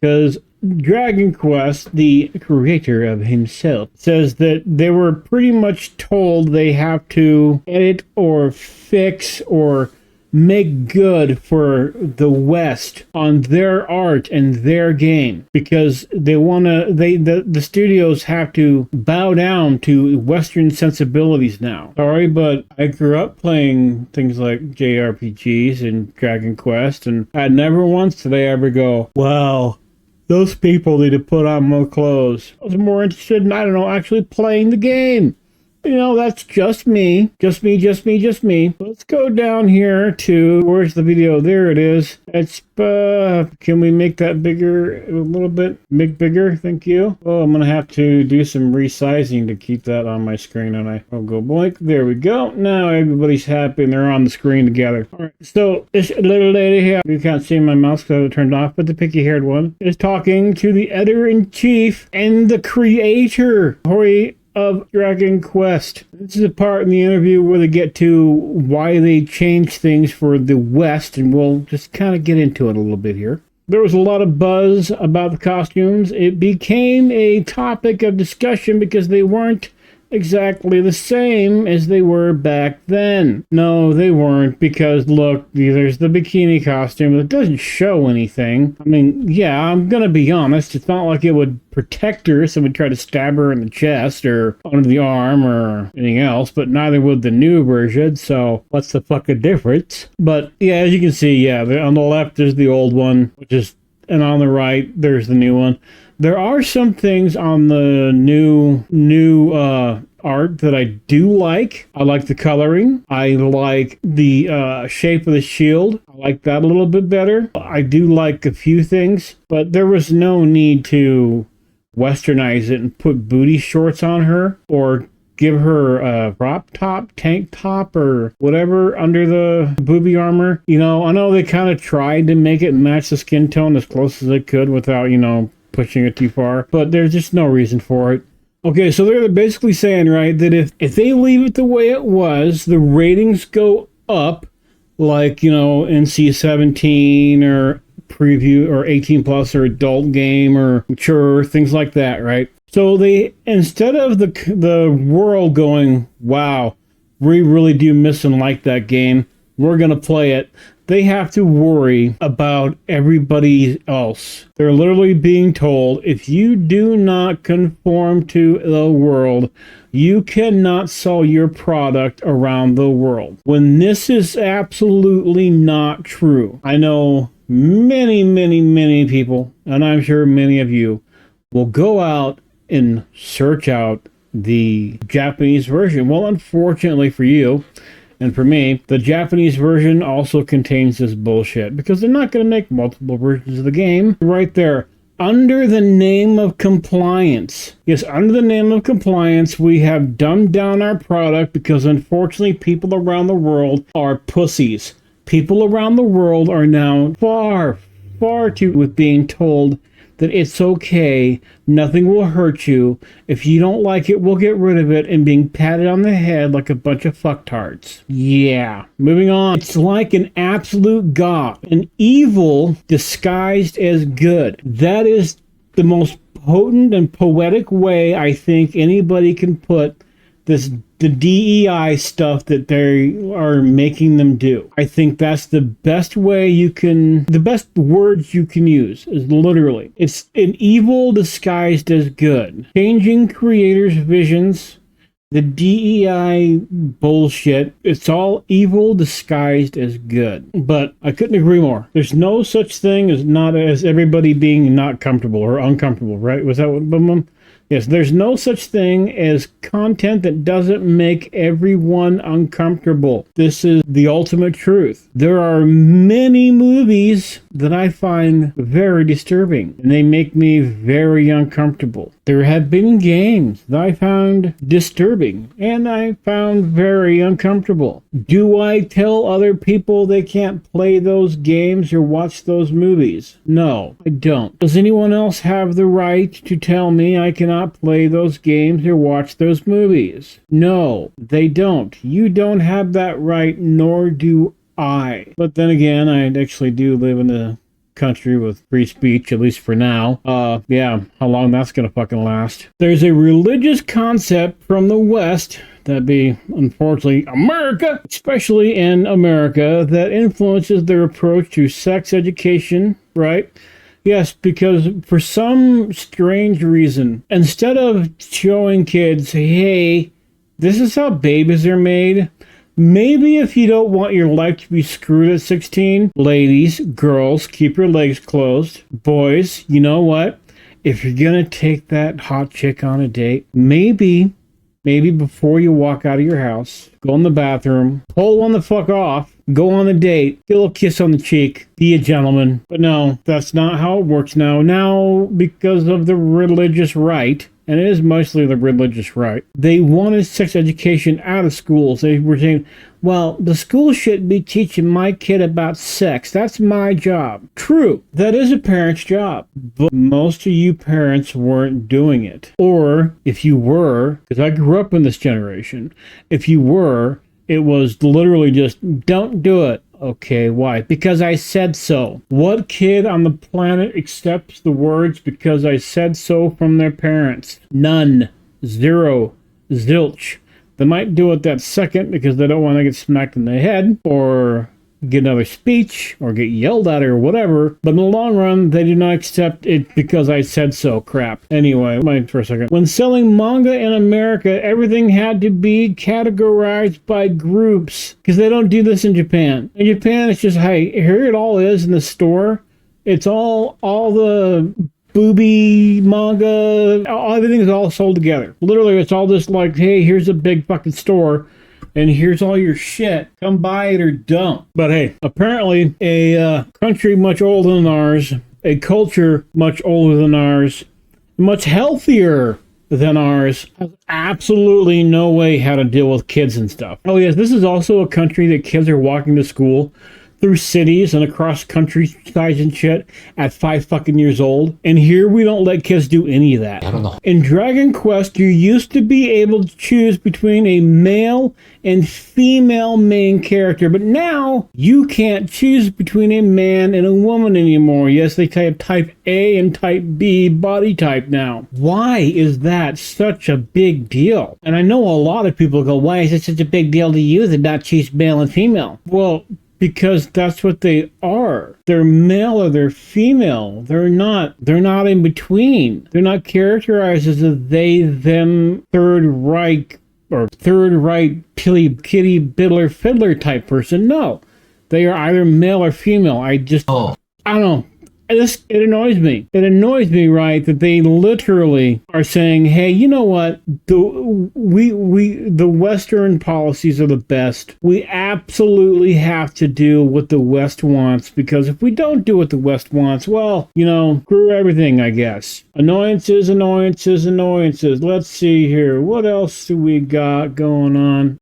because Dragon Quest, the creator of himself, says that they were pretty much told they have to edit or fix or make good for the West on their art and their game, because the studios have to bow down to Western sensibilities now. Sorry, but I grew up playing things like JRPGs and Dragon Quest, and I never once did I ever go, wow, those people need to put on more clothes. I was more interested in, I don't know, actually playing the game. You know, that's just me. Just me. Let's go down here to, where's the video? There it is. It's, can we make that bigger a little bit? Make bigger, thank you. Oh, I'm gonna have to do some resizing to keep that on my screen, and I'll go boink. There we go. Now everybody's happy and they're on the screen together. All right, so this little lady here, you can't see my mouse because I have it turned off, but the picky-haired one is talking to the editor-in-chief and the creator, of Dragon Quest. This is a part in the interview where they get to why they changed things for the West, and we'll just kind of get into it a little bit here. There was a lot of buzz about the costumes. It became a topic of discussion because they weren't exactly the same as they were back then. No, they weren't, because look, there's the bikini costume that doesn't show anything. I mean, yeah, I'm gonna be honest, it's not like it would protect her, so we'd try to stab her in the chest or under the arm or anything else, but neither would the new version, so what's the fucking difference? But yeah, as you can see, yeah, on the left there's the old one, and on the right there's the new one. There are some things on the new art that I do like. I like the coloring. I like the shape of the shield. I like that a little bit better. I do like a few things, but there was no need to westernize it and put booty shorts on her or give her a crop top, tank top, or whatever under the booby armor. You know, I know they kind of tried to make it match the skin tone as close as they could without, you know, pushing it too far, but there's just no reason for it. Okay, so they're basically saying, right, that if they leave it the way it was, the ratings go up, like, you know, NC-17 or preview or 18 plus or adult game or mature, things like that, right? So they, instead of the world going, wow, we really do miss and like that game, we're going to play it, they have to worry about everybody else. They're literally being told, if you do not conform to the world, you cannot sell your product around the world. When this is absolutely not true. I know many people, and I'm sure many of you, will go out and search out the Japanese version. Well, unfortunately for you, and for me, the Japanese version also contains this bullshit, because they're not going to make multiple versions of the game. Right there, under the name of compliance. Yes, under the name of compliance, we have dumbed down our product because unfortunately people around the world are pussies. People around the world are now far too with being told that it's okay, nothing will hurt you, if you don't like it, we'll get rid of it, and being patted on the head like a bunch of fucktards. Yeah. Moving on. It's like an absolute god. An evil disguised as good. That is the most potent and poetic way I think anybody can put the DEI stuff that they are making them do. I think that's the best way the best words you can use is literally, it's an evil disguised as good. Changing creators' visions, the DEI bullshit, it's all evil disguised as good. But I couldn't agree more. There's no such thing as everybody being not comfortable or uncomfortable, right? Was that what? Yes, there's no such thing as content that doesn't make everyone uncomfortable. This is the ultimate truth. There are many movies that I find very disturbing, and they make me very uncomfortable. There have been games that I found disturbing, and I found very uncomfortable. Do I tell other people they can't play those games or watch those movies? No, I don't. Does anyone else have the right to tell me I cannot play those games or watch those movies? No, they don't. You don't have that right, nor do I. But then again, I actually do live in a country with free speech, at least for now. Yeah, how long that's gonna fucking last. There's a religious concept from the West, that'd be, unfortunately, America, especially in America, that influences their approach to sex education, right? Yes, because for some strange reason, instead of showing kids, hey, this is how babies are made, maybe if you don't want your life to be screwed at 16, ladies, girls, keep your legs closed. Boys, you know what? If you're gonna take that hot chick on a date, maybe before you walk out of your house, go in the bathroom, pull one the fuck off, go on a date, get a little kiss on the cheek, be a gentleman. But no, that's not how it works now. Now, because of the religious right, and it is mostly the religious right, they wanted sex education out of schools. They were saying, well, the school shouldn't be teaching my kid about sex. That's my job. True, that is a parent's job. But most of you parents weren't doing it. Or if you were, because I grew up in this generation, if you were, it was literally just, don't do it. Okay, why? Because I said so. What kid on the planet accepts the words because I said so from their parents? None. Zero. Zilch. They might do it that second because they don't want to get smacked in the head or get another speech or get yelled at or whatever. But in the long run, they do not accept it because I said so crap. Anyway, mind for a second. When selling manga in America, everything had to be categorized by groups because they don't do this in Japan. In Japan, it's just, hey, here it all is in the store. It's all the booby manga, everything is all sold together. Literally, it's all just like, hey, here's a big fucking store, and here's all your shit. Come buy it or don't. But hey, apparently a country much older than ours, a culture much older than ours, much healthier than ours, has absolutely no way how to deal with kids and stuff. Oh yes, this is also a country that kids are walking to school through cities and across countrysides and shit at 5 fucking years old. And here we don't let kids do any of that. I don't know. In Dragon Quest, you used to be able to choose between a male and female main character, but now you can't choose between a man and a woman anymore. Yes, they have type A and type B body type now. Why is that such a big deal? And I know a lot of people go, why is it such a big deal to you to not choose male and female? Well, because that's what they are. They're male or they're female. They're not in between. They're not characterized as a they, them, Third Reich or Third Reich kitty biddler fiddler type person. No. They are either male or female. I don't know. It annoys me. It annoys me, right, that they literally are saying, hey, you know what? The Western policies are the best. We absolutely have to do what the West wants, because if we don't do what the West wants, well, screw everything, I guess. Annoyances. Let's see here. What else do we got going on?